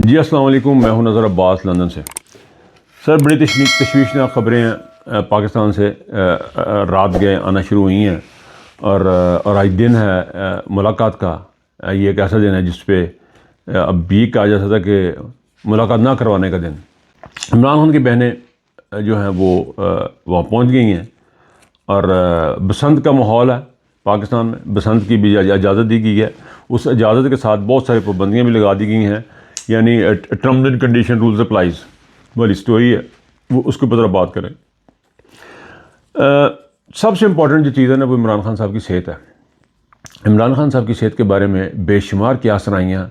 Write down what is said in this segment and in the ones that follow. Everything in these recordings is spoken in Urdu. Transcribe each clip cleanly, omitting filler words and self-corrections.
جی السلام علیکم، میں ہوں نظر عباس لندن سے۔ سر بڑی تشویشناک خبریں پاکستان سے رات گئے آنا شروع ہوئی ہیں، اور آج دن ہے ملاقات کا۔ یہ ایک ایسا دن ہے جس پہ اب بھی کہا جا سکتا کہ ملاقات نہ کروانے کا دن۔ عمران خان کی بہنیں جو ہیں وہ وہاں پہنچ گئی ہیں، اور بسنت کا ماحول ہے پاکستان میں۔ بسنت کی بھی اجازت دی گئی ہے، اس اجازت کے ساتھ بہت ساری پابندیاں بھی لگا دی گئی ہیں، یعنی terms and condition rules applies والی اسٹوری ہے، وہ اس کے اوپر بات کریں۔ سب سے امپورٹنٹ جو چیز ہے نا وہ عمران خان صاحب کی صحت ہے۔ عمران خان صاحب کی صحت کے بارے میں بے شمار کیا آسرائیاں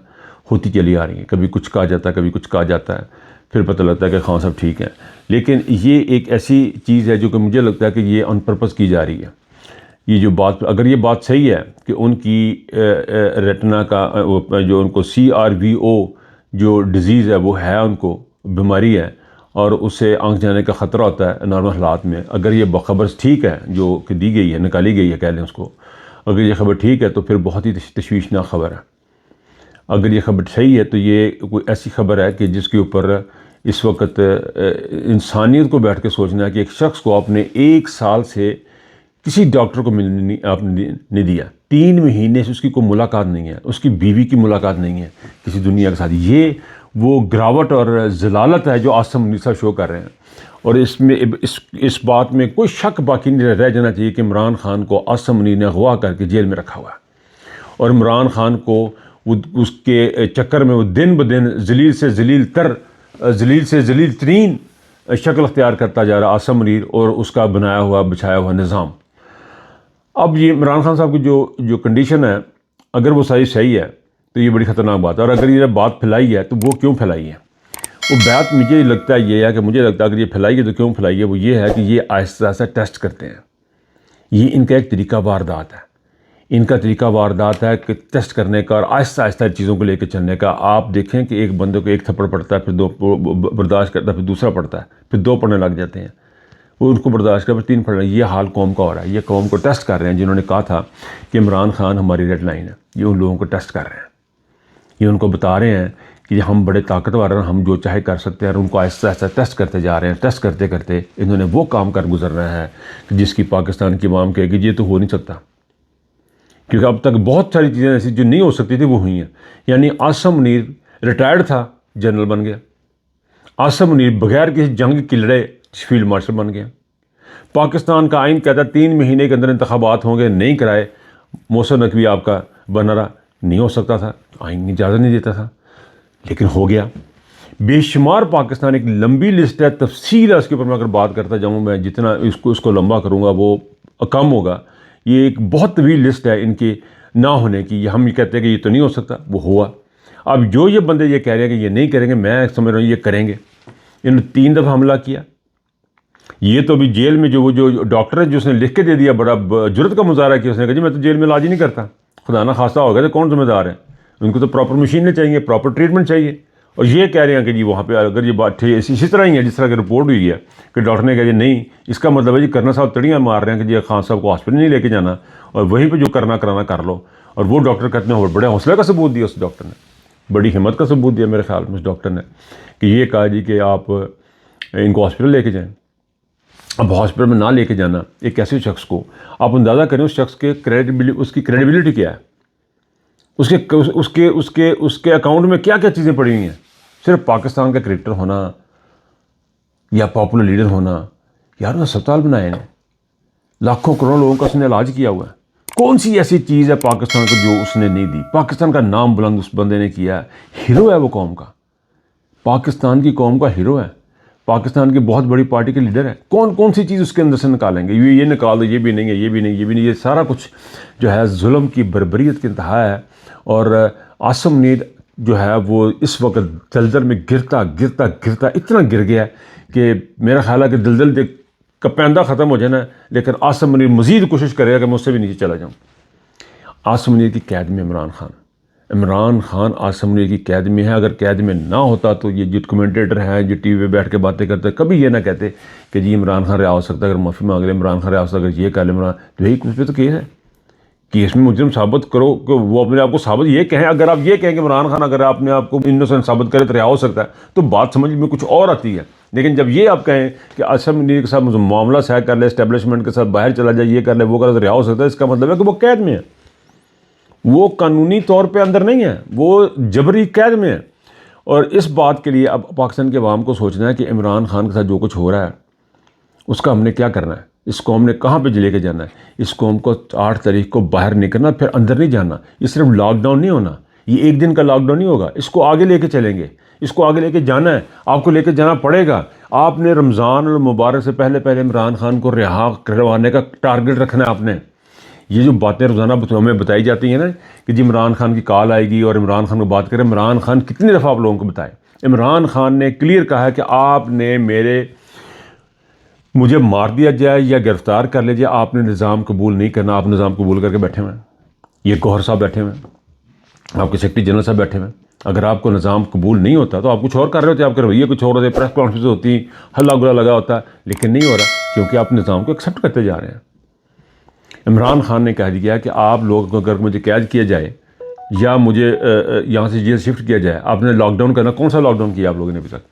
ہوتی چلی آ رہی ہیں، کبھی کچھ کہا جاتا ہے، کبھی کچھ کہا جاتا ہے، پھر پتہ لگتا ہے کہ خان صاحب ٹھیک ہیں۔ لیکن یہ ایک ایسی چیز ہے جو کہ مجھے لگتا ہے کہ یہ آن پرپز کی جا رہی ہے۔ یہ جو بات، اگر یہ بات صحیح ہے کہ ان کی ریٹنا کا جو ان کو CRVO جو ڈیزیز ہے وہ ہے، ان کو بیماری ہے، اور اس سے آنکھ جانے کا خطرہ ہوتا ہے نارمل حالات میں۔ اگر یہ خبر ٹھیک ہے جو کہ دی گئی ہے، نکالی گئی ہے کہہ لیں اس کو، اگر یہ خبر ٹھیک ہے تو پھر بہت ہی تشویشناک خبر ہے۔ اگر یہ خبر صحیح ہے تو یہ کوئی ایسی خبر ہے کہ جس کے اوپر اس وقت انسانیت کو بیٹھ کے سوچنا ہے کہ ایک شخص کو آپ نے 1 سال سے کسی ڈاکٹر کو ملنے آپ نے نہیں دیا، 3 مہینے سے اس کی کوئی ملاقات نہیں ہے، اس کی بیوی کی ملاقات نہیں ہے کسی دنیا کے ساتھ۔ یہ وہ گراوٹ اور ذلالت ہے جو عاصم منیر صاحب شو کر رہے ہیں، اور اس میں اس بات میں کوئی شک باقی نہیں رہ جانا چاہیے کہ عمران خان کو عاصم منیر نے اغوا کر کے جیل میں رکھا ہوا ہے، اور عمران خان کو اس کے چکر میں وہ دن بدن ذلیل سے ذلیل ترین شکل اختیار کرتا جا رہا عاصم منیر اور اس کا بنایا ہوا بچھایا ہوا نظام۔ اب یہ عمران خان صاحب کی جو کنڈیشن ہے، اگر وہ صحیح ہے تو یہ بڑی خطرناک بات ہے، اور اگر یہ بات پھیلائی ہے تو وہ کیوں پھیلائی ہے؟ وہ بات مجھے لگتا ہے یہ ہے کہ اگر یہ پھیلائی ہے تو کیوں پھیلائی ہے؟ وہ یہ ہے کہ یہ آہستہ آہستہ ٹیسٹ کرتے ہیں۔ یہ ان کا ایک طریقہ واردات ہے، ان کا طریقہ واردات ہے کہ ٹیسٹ کرنے کا اور آہستہ آہستہ چیزوں کو لے کے چلنے کا۔ آپ دیکھیں کہ ایک بندے کو 1 تھپڑ پڑتا ہے، پھر 2 برداشت کرتا ہے، پھر دوسرا پڑتا ہے، پھر 2 پڑنے لگ جاتے ہیں، وہ ان کو برداشت کر، پھر 3 پڑھ رہے ہیں۔ یہ حال قوم کا ہو رہا ہے۔ یہ قوم کو ٹیسٹ کر رہے ہیں، جنہوں نے کہا تھا کہ عمران خان ہماری ریڈ لائن ہے، یہ ان لوگوں کو ٹیسٹ کر رہے ہیں۔ یہ ان کو بتا رہے ہیں کہ ہم بڑے طاقتور ہیں، ہم جو چاہے کر سکتے ہیں، اور ان کو آہستہ آہستہ ٹیسٹ کرتے جا رہے ہیں۔ ٹیسٹ کرتے کرتے انہوں نے وہ کام کر گزرنا ہے کہ جس کی پاکستان کی عوام کہے گی یہ تو ہو نہیں سکتا، کیونکہ اب تک بہت ساری چیزیں ایسی جو نہیں ہو سکتی تھی وہ ہوئی ہیں۔ یعنی عاصم منیر ریٹائرڈ تھا، جنرل بن گیا۔ عاصم منیر بغیر کسی جنگ کی لڑے فیلڈ مارشل بن گیا۔ پاکستان کا آئین کہتا ہے 3 مہینے کے اندر انتخابات ہوں گے، نہیں کرائے، محسن نقوی آپ کا بنا رہا، نہیں ہو سکتا تھا، آئین اجازت نہیں دیتا تھا، لیکن ہو گیا۔ بے شمار پاکستان ایک لمبی لسٹ ہے، تفصیل ہے اس کے اوپر میں اگر بات کرتا جاؤں، میں جتنا اس کو لمبا کروں گا وہ کم ہوگا۔ یہ ایک بہت طویل لسٹ ہے ان کے نہ ہونے کی۔ ہم یہ کہتے ہیں کہ یہ تو نہیں ہو سکتا، وہ ہوا۔ اب جو یہ بندے یہ کہہ رہے ہیں کہ یہ نہیں کریں گے، میں سمجھ رہا ہوں یہ کریں گے۔ انہوں نے 3 دفعہ حملہ کیا۔ یہ تو ابھی جیل میں جو ڈاکٹر ہے جس نے لکھ کے دے دیا، بڑا جرت کا مظاہرہ کیا، اس نے کہا جی میں تو جیل میں علاج ہی نہیں کرتا، خدا نہ خواستہ ہو گیا تو کون ذمہ دار ہے؟ ان کو تو پراپر مشینیں چاہیے، پراپر ٹریٹمنٹ چاہیے، اور یہ کہہ رہے ہیں کہ جی وہاں پہ اگر یہ بات اسی طرح ہی ہے جس طرح کی رپورٹ ہوئی ہے کہ ڈاکٹر نے کہا جی نہیں، اس کا مطلب ہے جی کرنا صاحب تڑیاں مار رہے ہیں کہ جی خان صاحب کو ہاسپٹل نہیں لے کے جانا، اور وہیں پہ جو کرنا کرانا کر لو۔ اور وہ ڈاکٹر کہتے ہیں بڑے حوصلے کا ثبوت دیا اس ڈاکٹر نے، بڑی ہمت کا ثبوت دیا میرے خیال میں اس ڈاکٹر نے، کہ یہ کہا جی کہ آپ ان کو ہاسپٹل لے کے جائیں۔ اب ہاسپٹل میں نہ لے کے جانا ایک ایسے شخص کو، آپ اندازہ کریں اس شخص کے اس کی کریڈیبلٹی کیا ہے، اس کے اکاؤنٹ میں کیا کیا چیزیں پڑی ہوئی ہیں۔ صرف پاکستان کا کرکٹر ہونا یا پاپولر لیڈر ہونا، یار نے ہسپتال بنائے ہیں، لاکھوں کروڑوں لوگوں کا اس نے علاج کیا ہوا ہے۔ کون سی ایسی چیز ہے پاکستان کو جو اس نے نہیں دی؟ پاکستان کا نام بلند اس بندے نے کیا ہے، ہیرو ہے وہ قوم کا، پاکستان کی قوم کا ہیرو ہے، پاکستان کی بہت بڑی پارٹی کے لیڈر ہے۔ کون سی چیز اس کے اندر سے نکالیں گے؟ یہ نکال دو، یہ بھی نہیں ہے، یہ بھی نہیں، یہ بھی نہیں، یہ سارا کچھ جو ہے ظلم کی بربریت کی انتہا ہے۔ اور عاصم منیر جو ہے وہ اس وقت دلدل میں گرتا اتنا گر گیا ہے کہ میرا خیال ہے کہ دلدل کا پیندہ ختم ہو جانا ہے، لیکن عاصم منیر مزید کوشش کرے گا کہ میں اس سے بھی نیچے چلا جاؤں۔ عاصم منیر کی قید میں عمران خان عاصم منیر کی قید میں ہے۔ اگر قید میں نہ ہوتا تو یہ جو کمنٹیٹر ہیں جو ٹی وی پہ بیٹھ کے باتیں کرتے ہیں، کبھی یہ نہ کہتے کہ جی عمران خان رہا ہو سکتا ہے، اگر معافی مانگ لے عمران خان رہا ہو سکتا ہے، اگر یہ کہہ لے عمران، تو یہی کچھ پہ تو کیس ہے، کہ اس میں مجرم ثابت کرو کہ وہ اپنے آپ کو ثابت یہ کہیں. اگر آپ یہ کہیں کہ عمران خان اگر آپ نے آپ کو انوسنٹ ثابت کرے تو رہا ہو سکتا ہے تو بات سمجھ میں کچھ اور آتی ہے. لیکن جب یہ آپ کہیں کہ عاصم منیر کے ساتھ معاملہ طے کر لے, اسٹیبلشمنٹ کے ساتھ باہر چلا جائے, یہ کر لے وہ کر لے تو رہا ہو سکتا ہے, اس کا مطلب ہے کہ وہ قید میں ہے, وہ قانونی طور پہ اندر نہیں ہے, وہ جبری قید میں ہے. اور اس بات کے لیے اب پاکستان کے عوام کو سوچنا ہے کہ عمران خان کے ساتھ جو کچھ ہو رہا ہے اس کا ہم نے کیا کرنا ہے, اس قوم نے کہاں پہ لے کے جانا ہے. اس قوم کو 8 تاریخ کو باہر نہیں کرنا, پھر اندر نہیں جانا. یہ صرف لاک ڈاؤن نہیں ہونا, یہ ایک دن کا لاک ڈاؤن نہیں ہوگا, اس کو آگے لے کے چلیں گے, اس کو آگے لے کے جانا ہے, آپ کو لے کے جانا پڑے گا. آپ نے رمضان المبارک سے پہلے عمران خان کو رہا کروانے کا ٹارگٹ رکھنا ہے آپ نے. یہ جو باتیں روزانہ ہمیں بتائی جاتی ہیں نا کہ جی عمران خان کی کال آئے گی اور عمران خان کو بات کریں, عمران خان کتنی دفعہ آپ لوگوں کو بتائے, عمران خان نے کلیئر کہا ہے کہ آپ نے مجھے مار دیا جائے یا گرفتار کر لے جائے, آپ نے نظام قبول نہیں کرنا. آپ نظام قبول کر کے بیٹھے ہوئے ہیں, یہ گوہر صاحب بیٹھے ہوئے ہیں, آپ کے سیکرٹری جنرل صاحب بیٹھے ہوئے ہیں. اگر آپ کو نظام قبول نہیں ہوتا تو آپ کچھ اور کر رہے ہوتے, آپ کے رویے کچھ اور ہوتے, پریس کانفرنس ہوتی, ہلا گلا لگا ہوتا, لیکن نہیں ہو رہا کیونکہ آپ نظام کو ایکسیپٹ کرتے جا رہے ہیں. عمران خان نے کہہ دیا کہ آپ لوگوں کو اگر مجھے قید کیا جائے یا مجھے یہاں سے جیل شفٹ کیا جائے, آپ نے لاک ڈاؤن کرنا. کون سا لاک ڈاؤن کیا آپ لوگوں نے ابھی تک,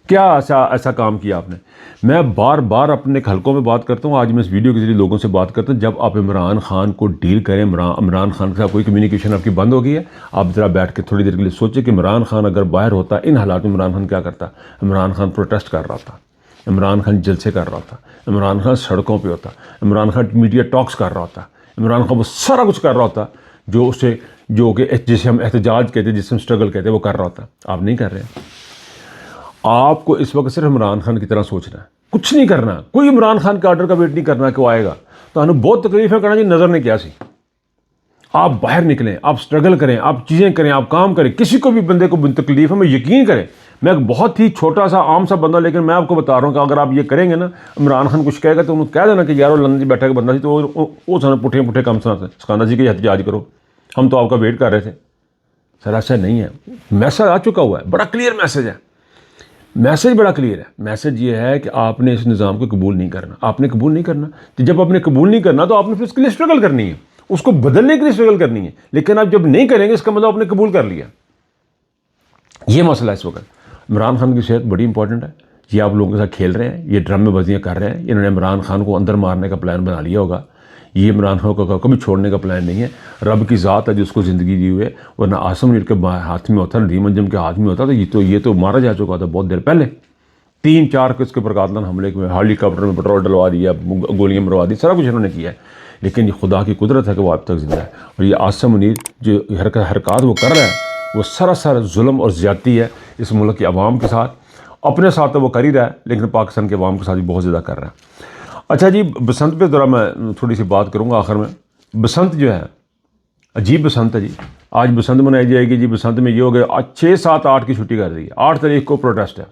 کیا ایسا کام کیا آپ نے؟ میں بار بار اپنے حلقوں میں بات کرتا ہوں, آج میں اس ویڈیو کے ذریعے لوگوں سے بات کرتا ہوں, جب آپ عمران خان کو ڈیل کریں, عمران خان کے ساتھ کوئی کمیونیکیشن آپ کی بند ہو گئی ہے, آپ ذرا بیٹھ کے تھوڑی دیر کے لیے سوچیں کہ عمران خان اگر باہر ہوتا, ان حالات میں عمران خان کیا کرتا. عمران خان پروٹیسٹ کر رہا تھا, عمران خان جلسے کر رہا تھا, عمران خان سڑکوں پہ ہوتا, عمران خان میڈیا ٹاکس کر رہا ہوتا, عمران خان وہ سارا کچھ کر رہا ہوتا جو کہ جسے ہم احتجاج کہتے ہیں, جسے ہم اسٹرگل کہتے ہیں, وہ کر رہا ہوتا. آپ نہیں کر رہے ہیں. آپ کو اس وقت صرف عمران خان کی طرح سوچنا ہے, کچھ نہیں کرنا, کوئی عمران خان کے آرڈر کا ویٹ نہیں کرنا کہ وہ آئے گا. تو ہمیں بہت تکلیفیں کرنا جی نظر نے کیا سی. آپ باہر نکلیں, آپ اسٹرگل کریں, آپ چیزیں کریں, آپ کام کریں. کسی کو بھی بندے کو تکلیف ہے, میں یقین کریں, میں ایک بہت ہی چھوٹا سا عام سا بندہ, لیکن میں آپ کو بتا رہا ہوں کہ اگر آپ یہ کریں گے نا, عمران خان کچھ کہے گا تو انہوں کہہ دینا کہ یار وہ لندن بیٹھا کے بندہ سی, تو وہ سن پٹھے کام سکھانا سی کہ احتجاج کرو, ہم تو آپ کا ویٹ کر رہے تھے. سر ایسا نہیں ہے, میسج آ چکا ہوا ہے, بڑا کلیئر میسج ہے, میسج بڑا کلیئر ہے. میسج یہ ہے کہ آپ نے اس نظام کو قبول نہیں کرنا, آپ نے قبول نہیں کرنا. تو جب آپ نے قبول نہیں کرنا تو آپ نے پھر اس کے لیے اسٹرگل کرنی ہے, اس کو بدلنے کے لیے اسٹرگل کرنی ہے. لیکن آپ جب نہیں کریں گے اس کا مطلب آپ نے قبول کر لیا. یہ مسئلہ ہے اس وقت. عمران خان کی صحت بڑی امپورٹنٹ ہے. یہ آپ لوگوں کے ساتھ کھیل رہے ہیں, یہ ڈرامے بازیاں کر رہے ہیں. انہوں نے عمران خان کو اندر مارنے کا پلان بنا لیا ہوگا. یہ عمران خان کو کبھی چھوڑنے کا پلان نہیں ہے. رب کی ذات ہے جو اس کو زندگی دی ہوئے, ورنہ عاصم منیر کے ہاتھ میں ہوتا, ندیم انجم کے ہاتھ میں ہوتا, تو یہ تو مارا جا چکا تھا بہت دیر پہلے. 3-4 اس کے پرکاتلن حملے میں ہیلی کاپٹر میں پٹرول ڈلوا دیا, گولیاں مروا دی, سارا کچھ انہوں نے کیا ہے. لیکن یہ خدا کی قدرت ہے کہ وہ اب تک زندہ ہے. اور یہ عاصم منیر جو حرکات وہ کر رہا ہے وہ سراسر ظلم اور زیادتی ہے اس ملک کے عوام کے ساتھ. اپنے ساتھ تو وہ کر ہی رہا ہے, لیکن پاکستان کے عوام کے ساتھ بھی بہت زیادہ کر رہا ہے. اچھا جی, بسنت پہ ذرا میں تھوڑی سی بات کروں گا آخر میں. بسنت جو ہے عجیب بسنت ہے جی. آج بسنت منائی جائے گی جی. بسنت میں یہ ہو گیا 6, 7, 8 کی چھٹی کر دی ہے. 8 تاریخ کو پروٹیسٹ ہے,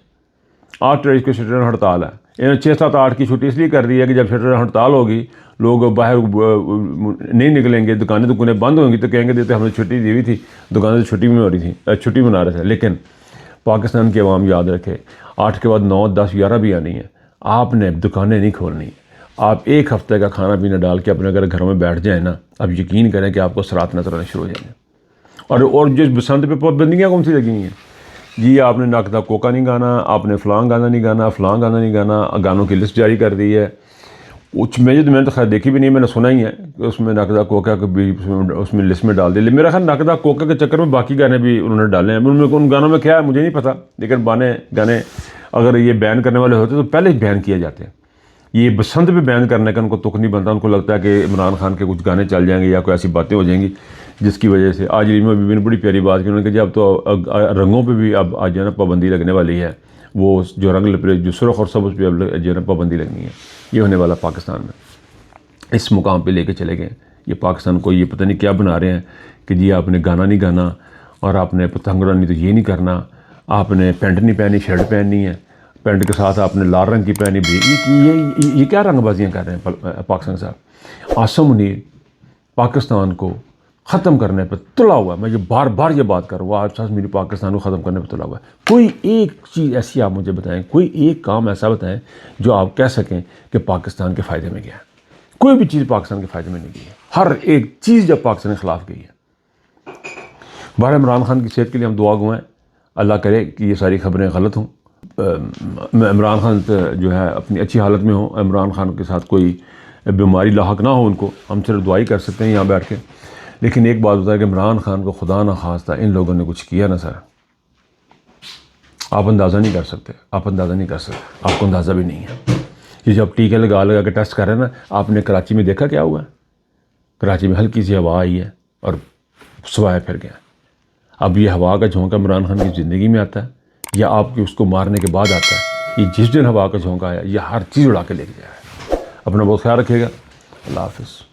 8 تاریخ کو شٹر ہڑتال ہے. انہوں نے 6, 7, 8 کی چھٹی اس لیے کر دی ہے کہ جب شٹر ہڑتال ہوگی, لوگ باہر نہیں نکلیں گے, دکانیں بند ہوں گی, تو کہیں گے دیتے ہم نے چھٹی دی ہوئی تھی, دکانیں چھٹی میں ہو رہی تھیں, چھٹی منا رہے تھے. لیکن پاکستان کے عوام یاد رکھے, 8 کے بعد 9, 10, 11 بھی آنی ہے. آپ نے دکانیں نہیں کھولنی. آپ ایک ہفتے کا کھانا پینا ڈال کے اپنے اگر گھروں میں بیٹھ جائیں نا, آپ یقین کریں کہ آپ کو سرات نظر آنے شروع ہو جائیں گے. اور جو بسنت پہ پابندیاں کون سی لگی ہوئی ہیں جی. آپ نے نقدہ کوکا نہیں گانا, آپ نے فلاں گانا نہیں گانا, فلاں گانا نہیں گانا. گانوں کی لسٹ جاری کر دی ہے. میں تو خیر دیکھی بھی نہیں, میں نے سنا ہی ہے کہ اس میں نقدہ کوکا کو بھی اس میں لسٹ میں ڈال دی. میرا خیال نقدہ کوکا کے چکر میں باقی گانے بھی انہوں نے ڈالے ہیں. ان گانوں میں کیا ہے مجھے نہیں پتہ, لیکن گانے اگر یہ بین کرنے والے ہوتے تو پہلے ہی بین کیے جاتے ہیں. یہ بسنت پہ بین کرنے کا ان کو تک نہیں بنتا. ان کو لگتا ہے کہ عمران خان کے کچھ گانے چل جائیں گے یا کوئی ایسی باتیں ہو جائیں گی جس کی وجہ سے. آج ریما بی بی نے بڑی پیاری بات کی, انہوں نے کہا اب تو رنگوں پہ بھی اب آج جو ہے نا پابندی لگنے والی ہے. وہ جو رنگ جو سرخ اور سبز پہ اب جو ہے نا پابندی لگنی ہے. یہ ہونے والا پاکستان میں اس مقام پہ لے کے چلے گئے. یہ پاکستان کو یہ پتہ نہیں کیا بنا رہے ہیں کہ جی آپ نے گانا نہیں گانا, اور آپ نے پتنگ اڑانی تو یہ نہیں کرنا, آپ نے پینٹ نہیں پہنی, شرٹ پہننی ہے, پینٹ کے ساتھ آپ نے لال رنگ کی پہنی بھی. یہ کیا رنگ بازیاں کر رہے ہیں پاکستان صاحب. عاصم منیر پاکستان کو ختم کرنے پہ تلا ہوا ہے. میں یہ بار بار یہ بات کر رہا ہوں, عاصم منیر پاکستان کو ختم کرنے پہ تلا ہوا ہے. کوئی ایک چیز ایسی آپ مجھے بتائیں, کوئی ایک کام ایسا بتائیں جو آپ کہہ سکیں کہ پاکستان کے فائدے میں گیا ہے. کوئی بھی چیز پاکستان کے فائدے میں نہیں گئی ہے. ہر ایک چیز جب پاکستان کے خلاف گئی ہے۔ بہرحال عمران خان کی صحت کے لیے ہم دعا گو ہیں، اللہ کرے کہ یہ ساری خبریں غلط ہوں، عمران خان جو ہے اپنی اچھی حالت میں ہوں، عمران خان کے ساتھ کوئی بیماری لاحق نہ ہو ان کو، ہم صرف دعائی کر سکتے ہیں یہاں بیٹھ کے۔ لیکن ایک بات ہوتا ہے کہ عمران خان کو خدا نہ خواستہ ان لوگوں نے کچھ کیا نا سر، آپ اندازہ نہیں کر سکتے، آپ اندازہ نہیں کر سکتے، آپ کو اندازہ بھی نہیں ہے۔ یہ جب ٹیکے لگا کے ٹیسٹ کر رہے ہیں نا، آپ نے کراچی میں دیکھا کیا ہوا ہے؟ کراچی میں ہلکی سی ہوا آئی ہے اور سوائے پھر گیا۔ اب یہ ہوا کا جھونکا عمران خان کی زندگی میں آتا ہے یا آپ کے اس کو مارنے کے بعد آتا ہے؟ یہ جس دن ہوا کا جھونکا آیا یہ ہر چیز اڑا کے لے کے جائے گا۔ اپنا بہت خیال رکھیے گا، اللہ حافظ۔